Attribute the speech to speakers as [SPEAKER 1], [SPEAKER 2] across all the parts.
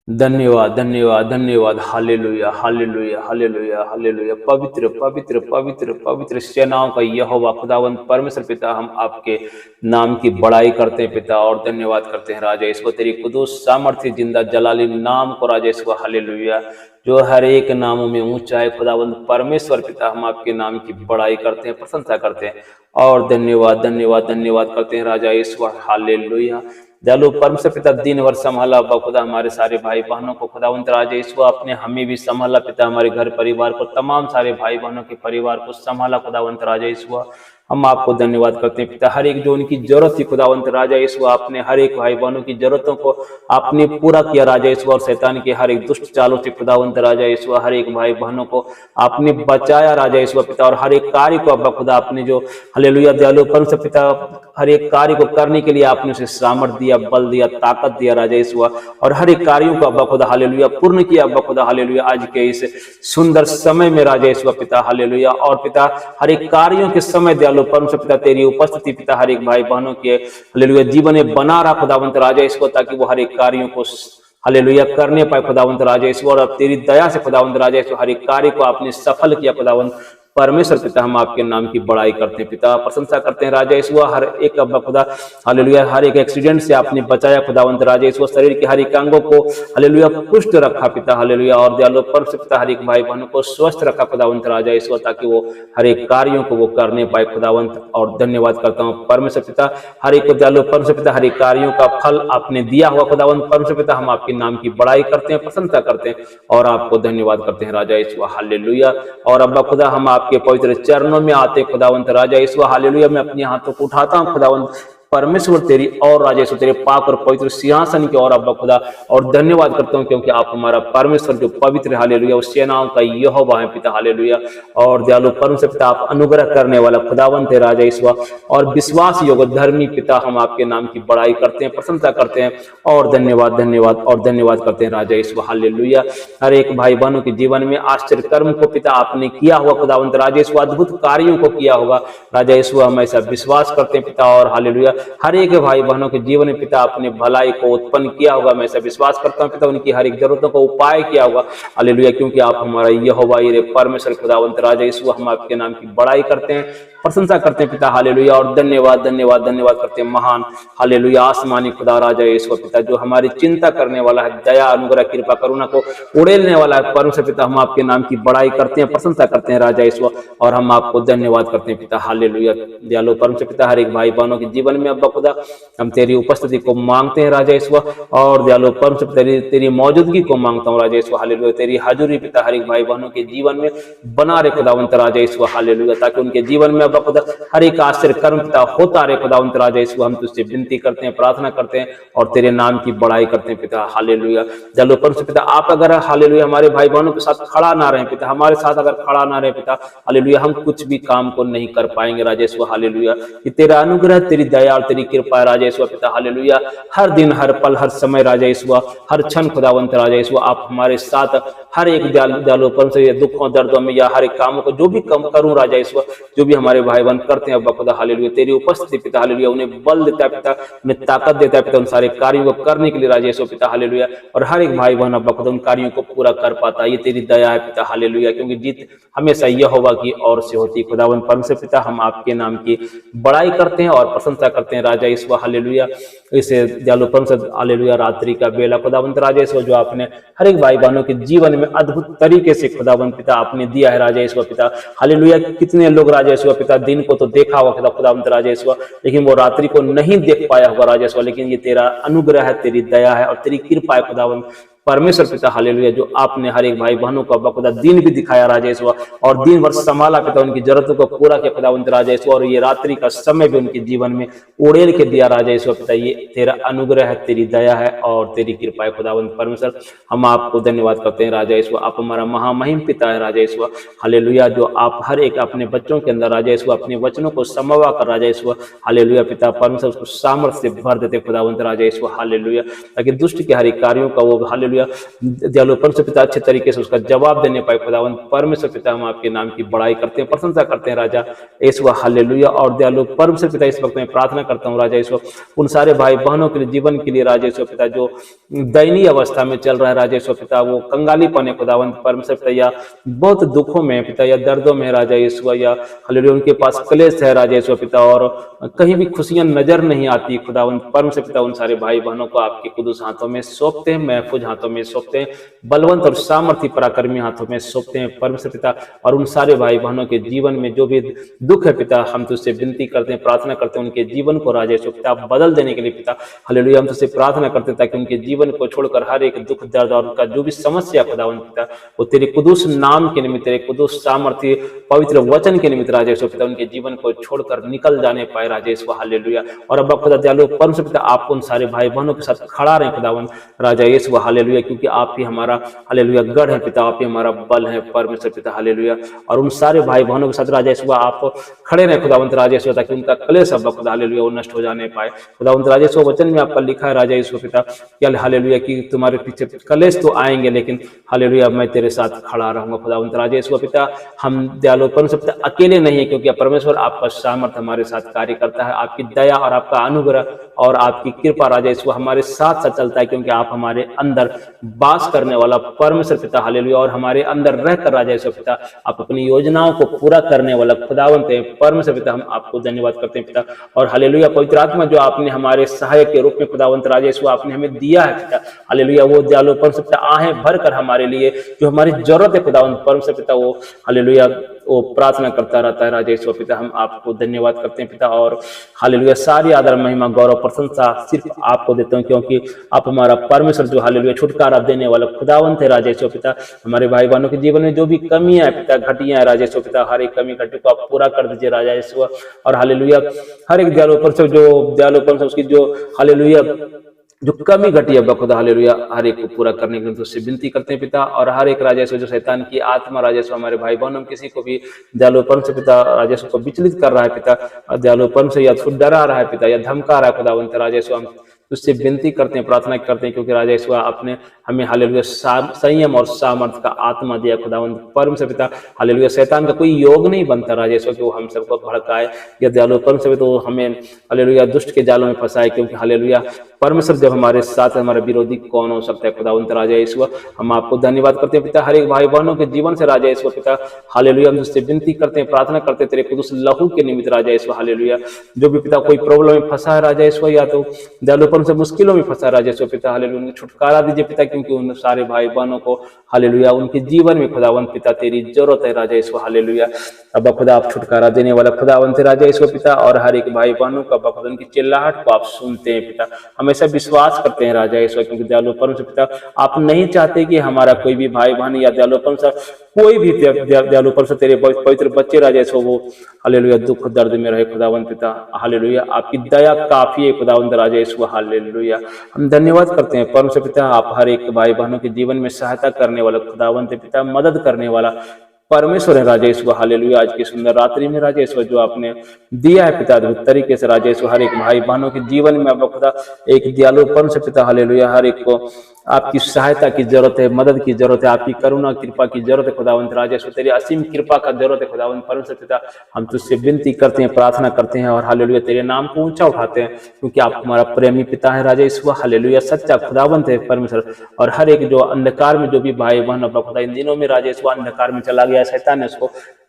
[SPEAKER 1] धन्यवाद, धन्यवाद, धन्यवाद। Hallelujah, hallelujah, hallelujah, hallelujah. पवित्र, पवित्र, पवित्र, पवित्र सेनाओं का यहोवा खुदावंद परमेश्वर पिता, हम आपके नाम की बड़ाई करते हैं पिता, और धन्यवाद करते हैं राजा इसको, तेरी कुदूस सामर्थ्य जिंदा जलाली नाम को राजा इसको। हालेलुया, जो हर एक नामों में ऊंचा है खुदावंद परमेश्वर पिता, हम आपके नाम की बड़ाई करते हैं, प्रशंसा करते हैं और धन्यवाद, धन्यवाद, धन्यवाद करते हैं राजा ईश्वर। हालेलुया। दयालु परमेश्वर पिता, दिन भर संभाला अब्बा खुदा हमारे सारे भाई बहनों को, खुदावंत राजा ईश्वर आपने हमें भी संभाला पिता, हमारे घर परिवार को, तमाम सारे भाई बहनों के परिवार को संभाला खुदावंत राजा ईश्वर। हम आपको धन्यवाद करते हैं पिता, हर एक जो उनकी जरूरत थी खुदावंत राजा ईश्वर, आपने हर एक भाई बहनों की जरूरतों को आपने पूरा किया राजा ईश्वर, और शैतान के हर एक दुष्ट चालों से खुदावंत राजा ईश्वर हर एक भाई बहनों को आपने बचाया राजा ईश्वर पिता, और हर एक कार्य को अब्बा खुदा आपने जो हालेलुया दयालु परमेश्वर पिता हर एक कार्य को करने के लिए आपने उसे सामर्थ दिया, बल दिया, ताकत दिया राजा ईश्वर, और हर एक कार्यों को अब्बा खुदा हालेलुया पूर्ण किया अब्बा खुदा हालेलुया आज के इस सुंदर समय में राजा ईश्वर पिता। हालेलुया, और पिता हर एक कार्यों के समय दयालु परमेश्वर पिता तेरी उपस्थिति पिता हर एक भाई बहनों के हालेलुया जीवन में बना रहा खुदावंत राजा ईश्वर, ताकि वो हर एक कार्यों को हालेलुया करने पाए खुदावंत राजा ईश्वर, और तेरी दया से खुदावंत राजा ईश्वर हर एक कार्य को आपने सफल किया खुदावंत परमेश्वर पिता। हम आपके नाम की बड़ाई करते हैं पिता, प्रशंसा करते हैं राजा ईश्वर, हर एक अब्बा खुदा हालेलुया हर एक एक्सीडेंट से आपने बचाया खुदावंत राजा ईश्वर, शरीर के हर एक अंगों को हालेलुया पुष्ट रखा पिता हालेलुया, और दयालु परमेश्वर पिता हर एक भाई बहनों को स्वस्थ रखा खुदावंत राजा ईश्वर, ताकि वो हर एक कार्यों को वो करने पाए खुदावंत। और धन्यवाद करता हूँ परमेश्वर पिता, हर एक दयालु परमेश्वर पिता हर एक कार्यों का फल आपने दिया हुआ खुदावंत परमेश्वर पिता, हम आपके नाम की बड़ाई करते हैं, प्रशंसा करते हैं और आपको धन्यवाद करते हैं राजा ईश्वर। हालेलुया, और अब्बा खुदा हम आपके पवित्र चरणों में आते खुदावंत राजा ईश्वर। हालेलुया, मैं अपने हाथों को उठाता हूं खुदावंत परमेश्वर तेरी और राजा ईश्वर तेरे पाक और पवित्र सिंहासन की और अब्बा खुदा, और धन्यवाद करता हूं क्योंकि आप हमारा परमेश्वर जो पवित्र हालेलुया उस सेनाओं का यहोवा है पिता। हालेलुया, और दयालु परमेश्वर पिता आप अनुग्रह करने वाला खुदावंत है राजा ईश्वर, और विश्वास योग्य धर्मी पिता, हम आपके नाम की बड़ाई करते हैं, प्रशंसा करते हैं और धन्यवाद, धन्यवाद और धन्यवाद करते हैं राजा ईश्वर। हालेलुया, हर एक भाई बहनों के जीवन में आश्चर्य कर्म को पिता आपने किया हुआ खुदावंत राजा ईश्वर, अद्भुत कार्यों को किया होगा राजा ईश्वर, हम ऐसा विश्वास करते हैं पिता। और हालेलुया हर एक भाई बहनों के जीवन में पिता अपने भलाई को उत्पन्न किया होगा, मैं ऐसा विश्वास करता हूं पिता, उनकी हर एक जरूरतों का उपाय किया होगा। हालेलुया, क्योंकि आप हमारा यहोवा यीरे परमेश्वर खुदावंत राजा ईश्वर, हम आपके नाम की बड़ाई करते हैं, प्रशंसा करते हैं पिता। हालेलुया, और धन्यवाद, धन्यवाद, धन्यवाद करते हैं महान हालेलुया आसमानी खुदा राजा ईश्वर पिता, जो हमारी चिंता करने वाला है, दया अनुग्रह कृपा करुणा को उड़ेलने वाला है परमेश्वर पिता, हम आपके नाम की बड़ाई करते हैं, प्रशंसा करते हैं राजा ईश्वर, और हम आपको धन्यवाद करते हैं पिता। हालेलुया, दयालु परमेश्वर पिता हर एक भाई बहनों के जीवन में अब्बा खुदा हम तेरी उपस्थिति को मांगते हैं राजा ईश्वर, और दयालु परमेश्वर तेरी मौजूदगी को मांगता हूँ राजा ईश्वर। हालेलुया, तेरी हाजुरी पिता हर एक भाई बहनों के जीवन में बना रहे खुदावंत राजा ईश्वर। हालेलुया, ताकि उनके जीवन में अब्बा खुदा हर एक आश्चर्य कर्म पिता होता रहे खुदावंत राजा ईश्वर, हम तुझसे विनती करते हैं, प्रार्थना करते हैं और तेरे नाम की बड़ाई करते हैं पिता। हालेलुया, दयालु परमेश्वर पिता आप अगर हालेलुया हमारे भाई बहनों के साथ खड़ा ना रहे पिता, हमारे साथ अगर खड़ा ना रहे पिता, हालेलुया हम कुछ भी काम को नहीं कर पाएंगे राजा ईश्वर। हालेलुया, कि तेरा अनुग्रह तेरी दया और तेरी कृपा है राजा ईश्वर पिता। हालेलुया, हर दिन हर पल हर समय राजा ईश्वर, हर क्षण खुदावंत राजा ईश्वर आप हमारे साथ हर एक दयालु परमेश्वर दुखों दर्दों में या हर एक कामों को जो भी कम करूं राजा ईश्वर, जो भी हमारे भाई बहन करते हैं अब्बा खुदा हालेलुया तेरी उपस्थिति पिता हालेलुया उन्हें बल देता है पिता, उन्हें ताकत देता है पिता उन सारे कार्यों को करने के लिए राजा ईश्वर पिता। हालेलुया, और हर एक भाई बहन अब्बा खुदा उन कार्यों को पूरा कर पाता है, ये तेरी दया है पिता। हालेलुया, क्योंकि जीत हमेशा यहोवा की ओर से होती है खुदावंत परमेश्वर पिता, हम आपके नाम की बड़ाई करते हैं और प्रशंसा करते हैं राजा ईश्वर। हालेलुया, इसे दयालु परमेश्वर हालेलुया रात्रि का बेला खुदावंत राजा ईश्वर जो आपने हर एक भाई बहनों के जीवन में अद्भुत तरीके से खुदावंत पिता आपने दिया है राजा ईश्वर पिता। हालेलुया, कितने लोग राजा ईश्वर पिता दिन को तो देखा होगा खुदावंत राजा ईश्वर, लेकिन वो रात्रि को नहीं देख पाया होगा राजा ईश्वर, लेकिन ये तेरा अनुग्रह है, तेरी दया है और तेरी कृपा है खुदावंत परमेश्वर पिता। हालेलुया, जो आपने हर एक भाई बहनों को बखुदा दिन भी दिखाया राजा ईश्वर, और दिन भर संभाला पिता, उनकी जरूरतों को पूरा किया खुदावंत राजा ईश्वर, और ये रात्रि का समय भी उनके जीवन में उड़ेल के दिया राजा ईश्वर पिता। ये तेरा अनुग्रह है, तेरी दया है और तेरी कृपा है खुदावंत परमेश्वर, हम आपको धन्यवाद करते हैं राजा ईश्वर। आप हमारा महामहिम पिता है राजा ईश्वर। हालेलुया, जो आप हर एक अपने बच्चों के अंदर राजा ईश्वर अपने वचनों को समवा कर राजा ईश्वर हालेलुया पिता परमेश्वर उसको सामर्थ्य से भर देते खुदावंत राजा ईश्वर। हालेलुया, ताकि दुष्ट के हर एक कार्यों का वो हालेलुया हालेलुया दयालु परमेश्वर पिता अच्छे तरीके से उसका जवाब देने पाए खुदावंद परमेश्वर पिता। हम आपके नाम की बड़ाई करते हैं, प्रशंसा करते हैं राजा यीशु हालेलुया। और दयालु परमेश्वर पिता इस वक्त मैं प्रार्थना करता हूँ राजा यीशु उन सारे भाई बहनों के लिए, जीवन के लिए राजा यीशु पिता जो दयनीय अवस्था में चल रहा है राजा यीशु पिता, वो कंगाली पने खुदावंद परमेश्वर पिता या बहुत दुखों में पिता या दर्दों में राजा यीशु या हालेलुया उनके पास क्लेश है राजा यीशु पिता और कहीं भी खुशियां नजर नहीं आती खुदावंद परमेश्वर पिता। उन सारे भाई बहनों को आपके कुदूस हाथों में सौंपते हैं, महफूज हाथों में सौंपते हैं, बलवंत और सामर्थी पराक्रमी हाथों में सौंपते हैं परमेश्वर पिता। और उन सारे भाई बहनों के जीवन में जो भी दुख है पिता, हम तुझसे विनती करते हैं, प्रार्थना करते हैं उनके जीवन को राजा यीशु पिता बदल देने के लिए पिता हालेलुया। हम तुझसे प्रार्थना करते हैं ताकि उनके जीवन को छोड़कर हर एक दुख दर्द और उनका जो भी समस्या खुदावंद पिता वो तेरे कुदूस नाम के निमित्त, तेरे कुदूस सामर्थी पवित्र वचन के निमित्त राजा यीशु पिता उनके जीवन को छोड़कर निकल जाने पाए राजा यीशु हालेलुया। और अब खुदा दयालु परमेश्वर पिता आप उन सारे भाई बहनों के साथ खड़ा रहे खुदावंद राजा यीशु हालेलुया, क्योंकि आप ही हमारा हालेलुया गढ़ है पिता, आप ही हमारा बल है परमेश्वर पिता हालेलुया। और उन सारे भाई बहनों के साथ राजा यीशु आप खड़े रहे खुदावंत राजा यीशु ताकि उनका क्लेश अब खुदा हालेलुया वो नष्ट हो जाने पाए खुदावंत राजा यीशु। वचन में आपका लिखा है राजा यीशु पिता क्या हालेलुया कि तुम्हारे पीछे क्लेश तो आएंगे लेकिन हालेलुया मैं तेरे साथ खड़ा रहूंगा खुदावंत राजा यीशु पिता। हम दयालु परमेश्वर पिता अकेले नहीं है, क्योंकि परमेश्वर आपका सामर्थ हमारे साथ कार्य करता है, आपकी दया और आपका अनुग्रह और आपकी कृपा राजा यीशु हमारे साथ साथ चलता है, क्योंकि आप हमारे अंदर वास करने वाला परमेश्वर पिता हालेलुया। और हमारे अंदर रहकर राजा यीशु पिता आप अपनी योजनाओं को पूरा करने वाला खुदावंत है परमेश्वर पिता। हम आपको धन्यवाद करते हैं पिता। और हालेलुया पवित्र आत्मा जो आपने हमारे सहायक के रूप में खुदावंत राजा यीशु आपने हमें दिया है पिता हालेलुया, वो दयालु परमेश्वर पिता आहें भर कर हमारे लिए जो हमारी जरूरत है खुदावंत परमेश्वर पिता वो हालेलुया वो प्रार्थना करता रहता है राजा यीशु पिता। हम आपको धन्यवाद करते हैं पिता और हालेलुया सारी आदर महिमा गौरव प्रशंसा सिर्फ आपको देते हैं, क्योंकि आप हमारा परमेश्वर जो हालेलुया छुटकारा देने वाला खुदावंत है राजा यीशु पिता। हमारे भाई बहनों के जीवन में जो भी कमियां है पिता, घटियां है राजा यीशु पिता, हर एक कमी घटी को आप पूरा कर दीजिए राजा यीशु। और हालेलुया हर एक दयालु परमेश्वर जो दयालु परमेश्वर उसकी जो हालेलुया जो कमी घटी है बखुदा हालेलुया हर एक को पूरा करने के लिए तुझसे विनती करते हैं पिता। और हर एक राजेश्वर जो शैतान की आत्मा राजेश्वर हमारे भाई बहनों किसी को भी दयालु परमेश्वर पिता राजेश्वर को विचलित कर रहा है पिता, दयालु परमेश्वर या खुद डरा रहा है पिता या धमका रहा है खुदावंत राजेश्वर, हम तुझसे विनती करते हैं, प्रार्थना करते हैं, क्योंकि राजेश्वर आपने हमें हालेलुया संयम और सामर्थ का आत्मा दिया खुदावंत परमेश्वर पिता हालेलुया। शैतान का कोई योग नहीं बनता राजेश्वर कि वो हम सबको भड़काए या दयालु परमेश्वर तो हमें हालेलुया दुष्ट के जालों में फंसाए, क्योंकि हालेलुया परमेश्वर जब हमारे साथ हमारा विरोधी कौन हो सकता है खुदावंत राजा यीशु। हम आपको धन्यवाद करते हैं पिता हर एक भाई बहनों के जीवन से राजा यीशु पिता हालेलुया। हम तुझसे विनती करते हैं, प्रार्थना करते हैं तेरे कुदूस लहू के निमित्त राजा यीशु हालेलुया। जो भी पिता कोई प्रॉब्लम में फंसा है राजा यीशु या तो दयालु परमेश्वर मुश्किलों में फंसा राजा यीशु पिता हालेलुया छुटकारा दीजिए पिता, क्योंकि उन सारे भाई बहनों को हालेलुया उनके जीवन में खुदावंत पिता तेरी जरूरत है राजा यीशु हालेलुया। अब खुदा आप छुटकारा देने वाला खुदावंत राजा यीशु पिता और हर एक भाई बहनों का बखुदा उनकी चिल्लाहट को आप सुनते हैं पिता, हमेशा विश्वास करते हैं राजा यीशु, क्योंकि दयालु परमेश्वर पिता आप नहीं चाहते कि हमारा कोई भी भाई बहन या दयालु परमेश्वर कोई भी दयालु परमेश्वर तेरे पवित्र बच्चे राजा यीशु वो हालेलुया दुख दर्द में रहे खुदावंत पिता हालेलुया। आपकी दया काफी है खुदावंत राजा यीशु हालेलुया। हम धन्यवाद करते हैं परमेश्वर पिता आप हर एक भाई बहनों के जीवन में सहायता करने वाला खुदावंत पिता, मदद करने वाला परमेश्वर है राजा यीशु हालेलुया। आज की सुंदर रात्रि में राजा यीशु जो आपने दिया है पिता अद्भुत तरीके से राजा यीशु हर एक भाई बहनों के जीवन में अब खुदा एक दयालु परमेश्वर पिता हालेलुया हर एक को आपकी सहायता की जरूरत है, मदद की जरूरत है, आपकी करुणा कृपा की जरूरत है खुदावंत राजा यीशु, तेरी असीम कृपा का जरूरत है खुदावंत परमेश्वर पिता। हम तुझसे विनती करते हैं, प्रार्थना करते हैं और हालेलुया तेरे नाम को ऊंचा उठाते हैं, क्योंकि आप हमारा प्रेमी पिता है राजा यीशु हालेलुया, सच्चा खुदावंत है परमेश्वर। और हर एक जो अंधकार में जो भी भाई बहन अपना खुदा इन दिनों में राजा यीशु अंधकार में चला गया, शैतान ने उसको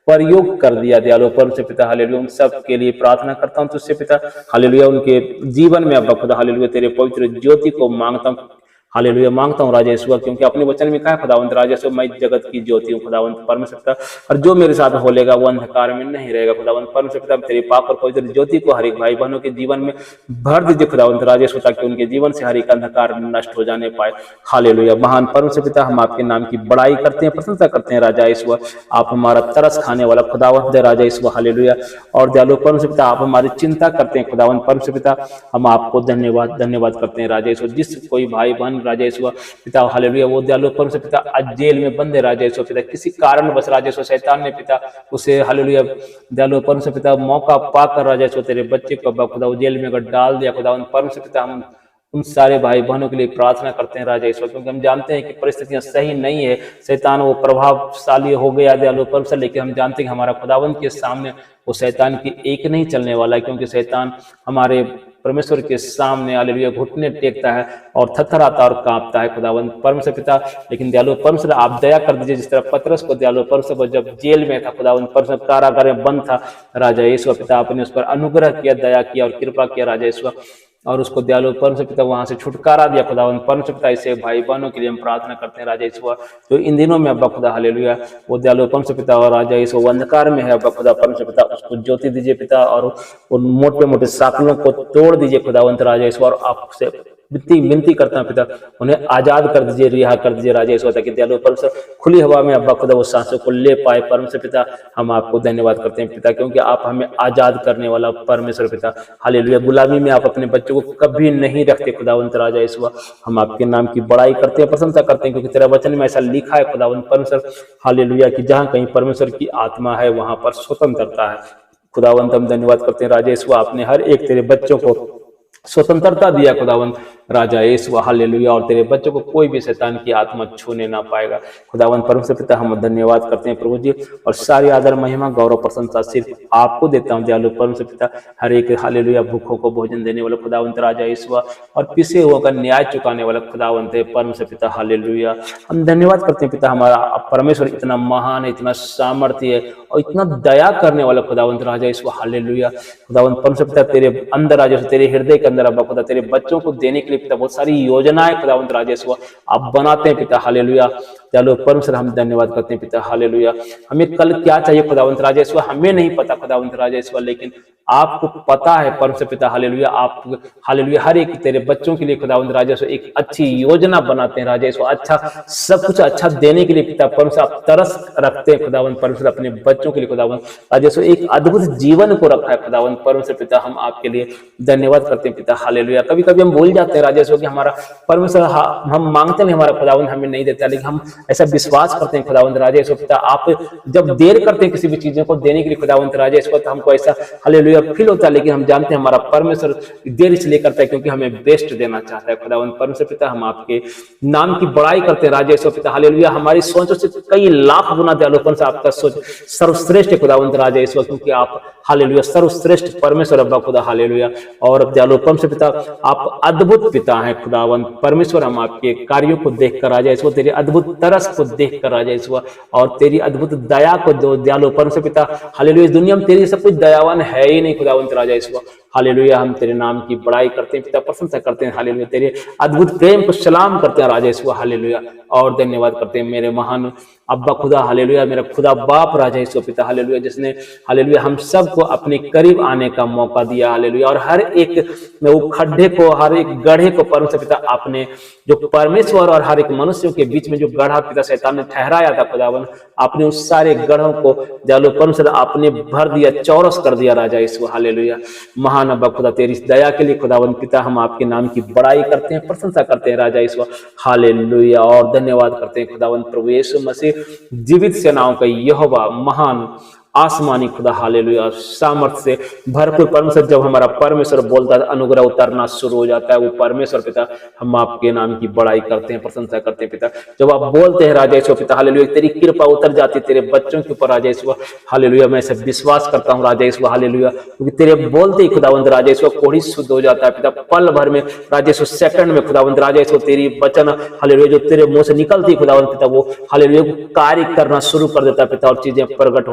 [SPEAKER 1] प्रयोग कर दिया दयालु परमेश्वर पिता हालेलुया। उन सब के लिए प्रार्थना करता हूँ तुझसे पिता हालेलुया, उनके जीवन में अब खुदा हालेलुया तेरे पवित्र ज्योति को मांगता हूँ हालेलुया, मांगता हूँ राजा यीशु, क्योंकि अपने वचन में कहा है खुदावंत राजा यीशु मैं जगत की ज्योति हूँ खुदावंत परमेश्वर पिता, और जो मेरे साथ होलेगा वो अंधकार में नहीं रहेगा खुदावंत परमेश्वर पिता। तेरे पाप और पवित्र ज्योति को हर एक भाई बहनों के जीवन में भर दीजिए खुदावंत राजा यीशु, ताकि उनके जीवन से हर एक अंधकार नष्ट हो जाने पाए हालेलुया। महान परमेश्वर पिता हम आपके नाम की बड़ाई करते हैं, प्रशंसा करते हैं राजा यीशु, आप हमारा तरस खाने वाला खुदावंत है राजा यीशु हालेलुया। और दयालु परमेश्वर पिता आप हमारी चिंता करते हैं खुदावंत परमेश्वर पिता, हम आपको धन्यवाद करते हैं राजा यीशु। जिस कोई भाई बहन राजा यीशु पिता हालेलुया वो दयालु परमेश्वर पिता आज जेल में बंद है राजा यीशु पिता, किसी कारण बस राजा यीशु शैतान ने पिता उसे हालेलुया दयालु परमेश्वर पिता मौका पाकर राजा यीशु तेरे बच्चे को खुदा जेल में अगर डाल दिया खुदा परमेश्वर पिता, हम उन सारे भाई बहनों के लिए प्रार्थना करते हैं राजा ईश्वर, क्योंकि हम जानते हैं कि परिस्थितियां सही नहीं है, शैतान वो प्रभावशाली हो गया दयालु परमेश्वर, लेकिन हम जानते हैं कि हमारा खुदावंत के सामने वो शैतान की एक नहीं चलने वाला है, क्योंकि शैतान हमारे परमेश्वर के सामने हालेलुया घुटने टेकता है और थरथराता और कांपता है खुदावंत परमेश्वर पिता। लेकिन दयालु परमेश्वर आप दया कर दीजिए, जिस तरह पतरस को दयालु परमेश्वर जब जेल में था खुदावंत परमेश्वर, कारागार में बंद था राजा ईश्वर पिता, आपने उस पर अनुग्रह किया, दया किया और कृपा किया राजा ईश्वर, और उसको दयालु परमेश्वर पिता वहां से छुटकारा दिया खुदावंत परमेश्वर पिता। ऐसे भाई बहनों के लिए हम प्रार्थना करते हैं राजा ईश्वर, जो इन दिनों में अब्बा खुदा हालेलुया वो दयालु परमेश्वर पिता और राजा ईश्वर वो अंधकार में है अब्बा खुदा परमेश्वर पिता, उसको ज्योति दीजिए पिता, और उन मोटे मोटे साकलों को तोड़ दीजिए खुदावंत राजा ईश्वर, और आपसे विनती करता हूं पिता, उन्हें आजाद कर दीजिए, रिहा कर दीजिए राजा ईश्वर, ताकि दयालु परमेश्वर खुली हवा में अब्बा खुदा वो सांसों को ले पाए परमेश्वर पिता। हम आपको धन्यवाद करते हैं पिता, क्योंकि आप हमें आजाद करने वाला परमेश्वर पिता हालेलुया। गुलामी में आप अपने बच्चों को कभी नहीं रखते खुदावंत राजा ईश्वर, हम आपके नाम की बड़ाई करते हैं, प्रशंसा करते हैं, क्योंकि तेरा वचन में ऐसा लिखा है खुदावंत परमेश्वर हालेलुया कि जहां कहीं परमेश्वर की आत्मा है वहां पर स्वतंत्रता है खुदावंत। हम धन्यवाद करते हैं राजा ईश्वर, आपने हर एक तेरे बच्चों को स्वतंत्रता दिया खुदावंत राजा यीशु हालेलुया, और तेरे बच्चों को कोई भी शैतान की आत्मा छूने ना पाएगा खुदावंत परमेश्वर पिता। हम धन्यवाद करते हैं प्रभु जी, और सारी आदर महिमा गौरव प्रशंसा सिर्फ आपको देता हूं दयालु परमेश्वर पिता। हर एक हालेलुया भूखों को भोजन देने वाला खुदावंत राजा यीशु, और पिसे हुआ का न्याय चुकाने वाला खुदावंत है परमेश्वर पिता हालेलुया। हम धन्यवाद करते हैं पिता, हमारा परमेश्वर इतना महान है, इतना सामर्थ्य है और इतना दया करने वाला खुदावंत राजा यीशु हालेलुया। खुदावंत परमेश्वर पिता तेरे अंदर राजा, तेरे हृदय के अंदर अब्बा खुदा तेरे बच्चों को देने के लिए पिता बहुत सारी योजनाएं खुदावंत राजा यीशु आप बनाते हैं पिता हालेलुया। चलो परमेश्वर हम धन्यवाद करते हैं पिता हालेलुया। हमें कल क्या चाहिए खुदावंत राजा यीशु हमें नहीं पता खुदावंत राजा यीशु, लेकिन आपको पता है परमेश्वर पिता हालेलुया। आप हालेलुया हर एक तेरे बच्चों के लिए खुदावंत राजा यीशु एक अच्छी योजना बनाते हैं राजा यीशु, अच्छा सब कुछ अच्छा देने के लिए पिता परमेश्वर आप तरस रखते हैं खुदावंत परमेश्वर अपने बच्चों के लिए खुदावंत राजा यीशु। एक अद्भुत जीवन को रखा है खुदावंत परमेश्वर पिता, हम आपके लिए धन्यवाद करते हैं पिता हालेलुया। कभी कभी हम भूल जाते हैं राजा यीशु कि हमारा परमेश्वर हम मांगते हैं हमारा खुदावंत हमें नहीं देता, लेकिन हम ऐसा विश्वास करते हैं खुदावंत राजा यीशु पिता। आप जब देर करते हैं किसी भी चीजों को देने के लिए खुदावंत राजा यीशु, तो हमको ऐसा हालेलुया फील होता है, लेकिन हम जानते हैं हमारा परमेश्वर देर इसलिए करता है क्योंकि हमें बेस्ट देना चाहता है खुदावंत परमेश्वर पिता। हम आपके नाम की बड़ाई करते हैं राजा यीशु पिता हालेलुया। हमारी सोचों से कई लाख गुना दयालु परमेश्वर आपका सोच सर्वश्रेष्ठ है खुदावंत राजा यीशु, क्योंकि आप हालेलुया सर्वश्रेष्ठ परमेश्वर अब्बा खुदा हालेलुया। और दयालु परमेश्वर पिता आप अद्भुत पिता हैं खुदावंत परमेश्वर। हम आपके कार्यों को देखकर राजा यीशु, तेरे अद्भुत तरस को देखकर राजा यीशु, और तेरी अद्भुत दया को दयालु परमेश्वर पिता हालेलुया। दुनिया में तेरी सब कुछ दयावान है ही नहीं खुदावंत राजा यीशु हालेलुया। हम तेरे नाम की बड़ाई करते हैं पिता, प्रशंसा करते हैं हालेलुया, तेरे अद्भुत प्रेम को सलाम करते हैं राजा यीशु हालेलुया। और धन्यवाद करते हैं मेरे महान अब्बा खुदा हालेलुया, मेरा खुदा बाप राजा यीशु पिता हालेलुया, जिसने हालेलुया हम सबको अपने करीब आने का मौका दिया हालेलुया। और हर एक वो खड्डे को, हर एक गड्ढे को परमेश्वर पिता आपने जो परमेश्वर और हर एक मनुष्यों के बीच में जो गड्ढा पिता शैतान ने ठहराया था खुदावन, आपने उस सारे गड्ढों को दयालु परमेश्वर आपने भर दिया, चौरस कर दिया राजा यीशु हालेलुया। महान अब्बा खुदा तेरी दया के लिए खुदावन पिता हम आपके नाम की बड़ाई करते हैं, प्रशंसा करते हैं राजा यीशु हालेलुया। और धन्यवाद करते हैं खुदावन प्रभु यीशु मसीह जीवित सेनाओं का यहोवा महान आसमानी खुदा हालेलुया, सामर्थ्य से भरपूर परमेश्वर। जब हमारा परमेश्वर बोलता है अनुग्रह उतरना शुरू हो जाता है, वो परमेश्वर पिता हम आपके नाम की बड़ाई करते हैं, प्रशंसा करते हैं पिता। जब आप बोलते हैं राजा यीशु पिता हालेलुया, तेरी कृपा उतर जाती है तेरे बच्चों के ऊपर राजा यीशु हालेलुया। मैं सब विश्वास करता हूँ राजा यीशु हालेलुया, क्योंकि तेरे बोलते ही खुदावंत राजा यीशु कोढ़ी शुद्ध हो जाता है पिता, पल भर में राजा यीशु, सेकंड में खुदावंत राजा यीशु तेरी वचन हालेलुया जो तेरे मुंह से निकलती खुदावंत पिता वो हालेलुया कार्य करना शुरू कर देता है पिता, और चीजें प्रकट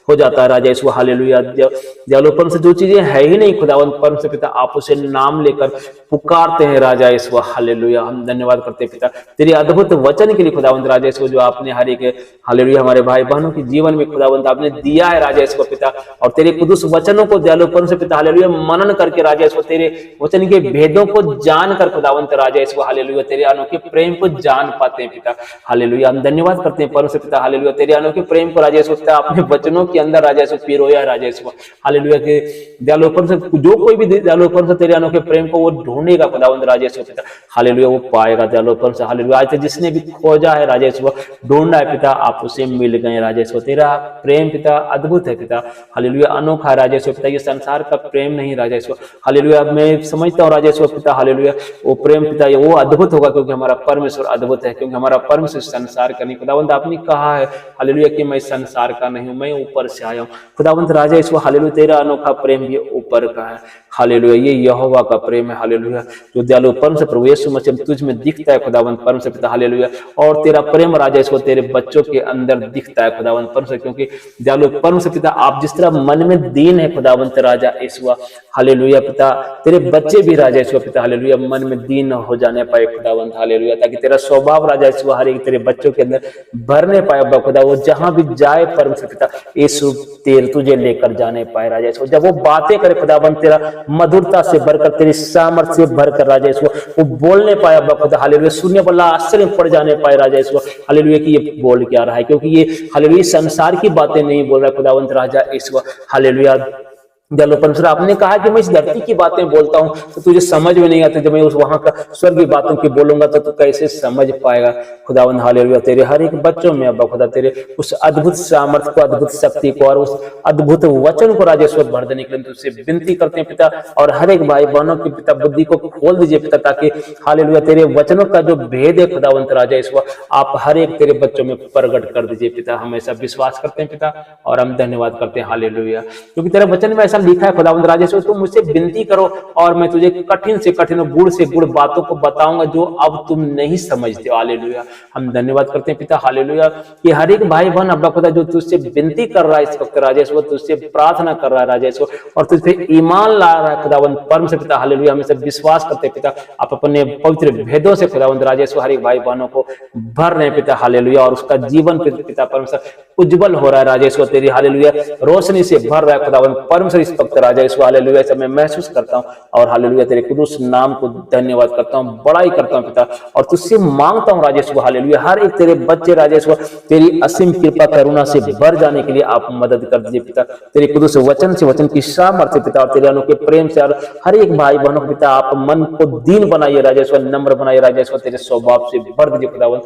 [SPEAKER 1] हो जाता है राजा यीशु हालेलुया। दयालु परमेश्वर जो चीजें है ही नहीं खुदावंत परमेश्वर पिता आप उसे नाम लेकर पुकारते हैं राजा यीशु हालेलुया। हम धन्यवाद करते हैं पिता तेरे अद्भुत वचन के लिए खुदावंत राजा यीशु, जो आपने हर एक हालेलुया हमारे भाई बहनों के जीवन में खुदावंत आपने दिया है राजा यीशु पिता। और तेरे कुदुस वचनों को दयालु परमेश्वर पिता हालेलुया मनन करके राजा यीशु, तेरे वचन के भेदों को जानकर खुदावंत राजा यीशु हालेलुया तेरे अनोखे प्रेम को जान पाते हैं पिता हालेलुया। हम धन्यवाद करते हैं परमेश्वर पिता हालेलुया, तेरे अनोखे प्रेम को राजा यीशु आपने वचनों दोनों के अंदर राजेश पिरोया राजेश हालेलुया के दयालु परमेश्वर, जो कोई भी दयालु परमेश्वर तेरे अनोखे प्रेम को वो ढूंढेगा खुदावंद राजेश पिता हालेलुया, वो पाएगा दयालु परमेश्वर हालेलुया। आज तक जिसने भी खोजा है राजेश ढूंढा है पिता, आप उसे मिल गए राजेश। तेरा प्रेम पिता अद्भुत है पिता हालेलुया, अनोखा राजेश पिता, ये संसार का प्रेम नहीं राजेश हालेलुया। मैं समझता हूँ राजेश पिता हालेलुया, वो प्रेम पिता वो अद्भुत होगा क्योंकि हमारा परमेश्वर अद्भुत है, क्योंकि हमारा परमेश्वर संसार का नहीं। खुदावंत आपने कहा है हालेलुया कि मैं संसार का नहीं हूं, मैं ऊपर से आया हूँ। खुदावंत राजेश हालेलुया, तेरा अनोखा प्रेम भी ऊपर का है हालेलुया, ये यहोवा का प्रेम है हालेलुया, जो दयालु परमेश्वर प्रभु यीशु मसीह तुझ में दिखता है खुदावंत परमेश्वर पिता हालेलुया। और तेरा प्रेम राजेश तेरे बच्चों के अंदर दिखता है खुदावंत परमेश्वर, क्योंकि दयालु परमेश्वर पिता आप जिस तरह मन में दीन है खुदावंत राजा ईश्वर हालेलुया पिता, तेरे बच्चे भी राजा ईश्वर पिता हालेलुया मन में दीन हो जाने पाए खुदावंत हालेलुया, ताकि तेरा स्वभाव राजा ईश्वर हर एक तेरे बच्चों के अंदर भरने पाए अब्बा खुदा। वो जहां भी जाए परमेश्वर पिता यीशु तेरे तुझे लेकर जाने पाए राजा ईश्वर, जब वो बातें करे खुदावंत तेरा मधुरता से भरकर, तेरी सामर्थ्य से भरकर राजा ईश्वर वो बोलने पाए अब्बा खुदा हालेलुया, सुनने वाला आश्चर्य पड़ जाने पाए राजा ईश्वर हालेलुया कि ये बोल क्या रहा है, क्योंकि ये हालेलुया संसार की बातें नहीं बोल रहा खुदावंत राजा ईश्वर हालेलुया। दयालु परमेश्वर आपने कहा कि मैं इस धरती की बातें बोलता हूं तो तुझे समझ में नहीं आती, जब मैं उस वहां का स्वर्ग की बातों की बोलूंगा तो तू कैसे समझ पाएगा खुदावंद हालेलुया। तेरे हर एक बच्चों में अब्बा खुदा तेरे उस अद्भुत सामर्थ्य को, अद्भुत शक्ति को और उस अद्भुत वचन को राजेश्वर भर देने के लिए तुझसे विनती करते हैं पिता, और हर एक भाई बहनों की पिता बुद्धि को खोल दीजिए पिता, ताकि हालेलुया तेरे वचनों का जो भेद है खुदावंत राजेश्वर आप हर एक तेरे बच्चों में प्रकट कर दीजिए पिता। हम ऐसा विश्वास करते हैं पिता और हम धन्यवाद करते हैं हालेलुया, क्योंकि तेरे वचन में लिखा है खुदावंद राजेश्वर तुम मुझसे विनती करो और मैं तुझे कठिन से कठिन और गुड़ से गुड़ बातों को बताऊंगा जो अब तुम नहीं समझते हो हालेलुया। हम धन्यवाद करते हैं पिता हालेलुया कि हर एक भाई बहन अब्बा खुदा जो तुझसे विनती कर रहा है इस वक्त राजेश्वर, तुझसे प्रार्थना कर रहा है राजेश्वर और तुझ पे ईमान ला रहा है खुदावंद परम से पिता हालेलुया। हम सब विश्वास करते हैं पिता आप अपने पवित्र भेदों से खुदावंद राजेश्वर हर एक भाई बहनों को भर रहे हैं पिता हालेलुया, और उसका जीवन पिता परमेश्वर उज्जवल हो रहा है राजेश्वर, तेरी हालेलुया रोशनी से भर रहा है खुदावंद परमेश्वर इस वक्त राजेश्वर हालेलुया। ऐसा मैं महसूस करता हूं और हालेलुया तेरे कुदूस नाम को धन्यवाद करता हूं, बड़ाई करता हूं पिता, और तुझसे मांगता हूं राजेश्वर हालेलुया हर एक तेरे बच्चे राजेश्वर तेरी असीम कृपा करुणा से भर जाने के लिए आप मदद कर दीजिए पिता। तेरे कुदूस वचन से, वचन की सामर्थ्य पिता और तेरे अनोखे प्रेम से और हर एक भाई बहनों को पिता आप मन को दीन बनाइए राजेश्वर, नम्र बनाइए राजेश्वर, तेरे स्वभाव से भर दीजिए खुदावंद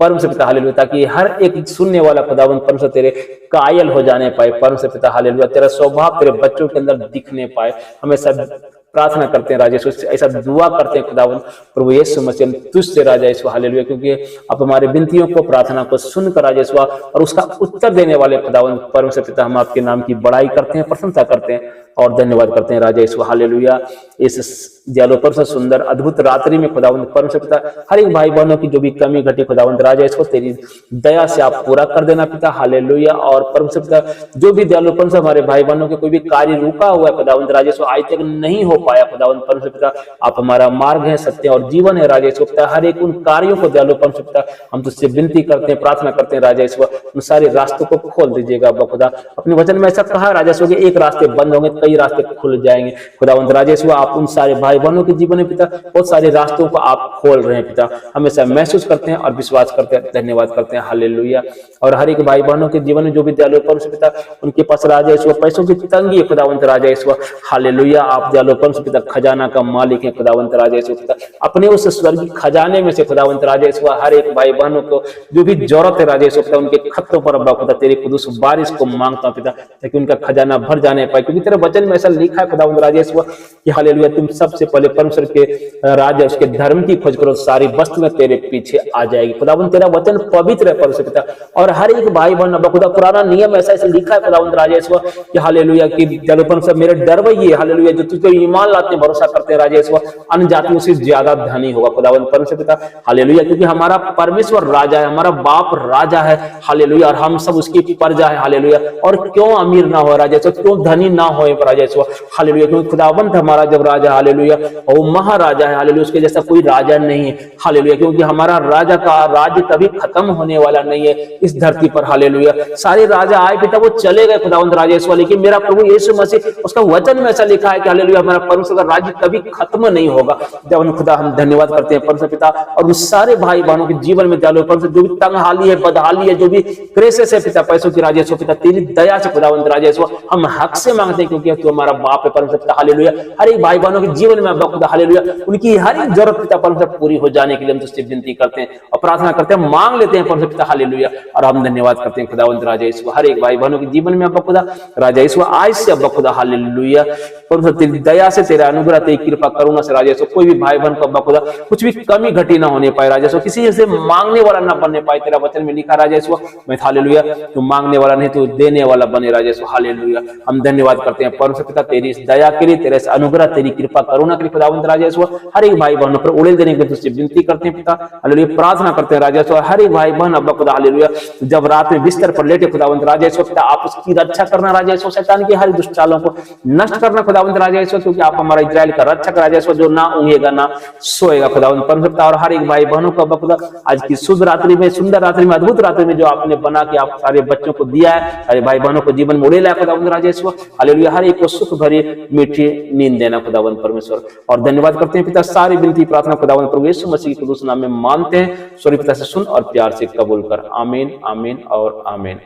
[SPEAKER 1] परम से पिता हालेलुया, ताकि हर एक सुनने वाला खुदावंद परम से तेरे कायल हो जाने पाए परम से पिता हालेलुया, तेरा स्वभाव तेरे बच्चों के अंदर दिखने पाए। हमें सब प्रार्थना करते हैं राजेश्वर, ऐसा दुआ करते हैं खुदावंद प्रभु यीशु मसीह तुझसे राजेश्वर हालेलुया, क्योंकि आप हमारे विनतियों को प्रार्थना को सुनकर राजेश्वर और उसका उत्तर देने वाले खुदावंद परम से पिता हम आपके नाम की बड़ाई करते हैं, प्रशंसा करते हैं और धन्यवाद करते हैं राजेश्वर हालेलुया। इस दयालु परम से सुंदर अद्भुत रात्रि में खुदावंद परम से पिता हर एक भाई बहनों की जो भी कमी घटी खुदावंद राजेश्वर तेरी दया से आप पूरा कर देना पिता हालेलुया। और परम से पिता जो भी दयालु परम से हमारे भाई बहनों के कोई भी कार्य रुका हुआ है खुदावंद राजेश्वर आज तक नहीं हो पाया खुदावंद परम से पिता आप हमारा मार्ग है, सत्य और जीवन है राजेश्वर पिता, हर एक उन कार्यों को दयालु परम से पिता हम तुझसे विनती करते हैं, प्रार्थना करते हैं राजेश्वर उन सारे रास्तों को खोल दीजिएगा खुदा। अपने वचन में ऐसा कहा राजेश्वर कि एक रास्ते बंद होंगे कई रास्ते खुल जाएंगे खुदावंद राजेश्वर, आप उन सारे भाई बहनों के जीवन में पिता बहुत सारे रास्तों को आप खोल रहे हैं पिता, हमेशा महसूस करते हैं और विश्वास करते हैं, धन्यवाद करते हैं हालेलुया। और हर एक भाई बहनों के जीवन में जो भी दयालु परम से पिता उनके पास राजेश्वर पैसों की तंगी है खुदावंत राजेश्वर हालेलुया, आप दयालु परम से पिता खजाना का मालिक है खुदावंत राजेश्वर पिता, अपने उस स्वर्गीय खजाने में से खुदावंत राजेश्वर हर एक भाई बहनों को जो भी जरूरत है राजेश्वर पिता उनके खत्तों पर अब्बा खुदा तेरे कुदूस बारिश को मांगता हूं पिता, ताकि उनका खजाना भर जाने पाए, क्योंकि तेरे वचन में ऐसा लिखा है खुदावंत राजेश्वर कि हालेलुया तुम सबसे पहले परमेश्वर के राज्य उसके धर्म की खोज करो, सारी वस्तुएं तेरे पीछे आ जाएगी खुदावंत, तेरा वचन पवित्र है परमेश्वर पिता। और हर एक भाई बहन अब्बा खुदा पुराना नियम ऐसा लिखा है खुदावंत राजेश्वर कि हालेलुया कि दयालु परमेश्वर मेरे डर वही है हालेलुया जो तुझ पे ईमान लाते भरोसा करते हैं राजेश्वर अन्य जातियों से ज्यादा धनी होगा खुदावंत परमेश्वर पिता हालेलुया, क्योंकि हमारा परमेश्वर राजा है, हमारा बाप राजा है हालेलुया, और हम सब उसकी प्रजा है हालेलुया। और क्यों अमीर ना हो राजेश्वर, क्यों धनी ना हो पर राजा यीशु, हालेलुया, क्योंकि खुदावंत हमारा जब राजा, हालेलुया, और वो महाराजा है, हालेलुया, उसके जैसा कोई राजा नहीं है, हालेलुया, क्योंकि हमारा राजा का राज्य कभी खत्म होने वाला नहीं है इस धरती पर, हालेलुया। सारे राजा आए पिता, वो चले गए खुदावंत राजा यीशु, लेकिन मेरा प्रभु यीशु मसीह, उसका वचन में ऐसा लिखा है कि हालेलुया, हमारा परमेश्वर का राज्य कभी खत्म नहीं होगा। जब खुदा हम धन्यवाद करते हैं परमेश्वर पिता, और उस सारे भाई बहनों के जीवन में डालो परमेश्वर, जो भी तंगहाली है, बदहाली है, जो भी क्रेसेस है पिता, पैसों की राजा यीशु पिता, तेरी दया से खुदावंत राजा यीशु हम हक से मांगते हैं, क्योंकि तू हमारा बाप है परमेश्वर पिता, हालेलुया। हर एक भाई बहनों के जीवन में अब्बा खुदा, हालेलुया, उनकी हर एक जरूरत पिता परमेश्वर पूरी हो जाने के लिए हम तुझसे विनती करते हैं और प्रार्थना करते हैं, मांग लेते हैं परमेश्वर पिता, हालेलुया। और हम धन्यवाद करते हैं खुदावंत राजा यीशु हर एक भाई बहनों के जीवन में अब्बा खुदा राजा यीशु, आज से अब्बा खुदा, हालेलुया, परमेश्वर तेरी दया से, तेरा अनुग्रह, तेरी कृपा, करुणा से राजा यीशु, कोई भी भाई बहन को अब्बा खुदा कुछ भी कमी घटी ना होने पाए राजा यीशु, किसी से मांगने वाला ना बनने पाए। तेरा वचन में लिखा राजा यीशु, मैं हालेलुया, तू मांगने वाला नहीं, तू देने वाला बने राजा यीशु, हालेलुया। हम धन्यवाद करते हैं परमेश्वर पिता तेरी इस दया के लिए, तेरे अनुग्रह, तेरी कृपा, करुणा के लिए खुदावंत राजा यीशु, हर एक भाई बहनों पर उड़ेल देने के लिए तुझसे विनती करते हैं पिता, हालेलुया, प्रार्थना करते हैं राजा यीशु, हर एक भाई बहन अब्बा खुदा, हालेलुया, जब रात में बिस्तर पर लेटे खुदावंत राजा यीशु पिता, आप उसकी रक्षा करना राजा यीशु, शैतान की हर दुष्ट चालों को नष्ट करना खुदावंत राजा यीशु, क्योंकि आप हमारा इजराइल का रक्षक राजा यीशु, जो ना ऊँघेगा ना सोएगा खुदावंत परमेश्वर पिता। और हर एक भाई बहनों को अब्बा खुदा आज की शुभ रात्रि में, सुंदर रात्रि में, अद्भुत रात्रि में जो आपने बना के आप सारे बच्चों को दिया है, सारे भाई बहनों को जीवन में उड़ेला खुदावंत राजा यीशु, हालेलुया, हर एक को सुख भरी मीठी नींद देना खुदावंत परमेश्वर। और धन्यवाद करते हैं पिता, सारी विनती प्रार्थना खुदावंत प्रभु यीशु मसीह के नाम में मानते हैं, स्वर्गीय पिता से सुन और प्यार से कबूल कर, आमीन, आमीन और आमीन।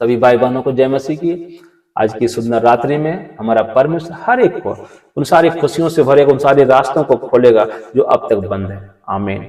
[SPEAKER 1] सभी भाई बहनों को जय मसीह की। आज की सुंदर रात्रि में हमारा परमेश्वर हर एक को उन सारी खुशियों से भरेगा, उन सारे रास्तों को खोलेगा जो अब तक बंद है, आमीन।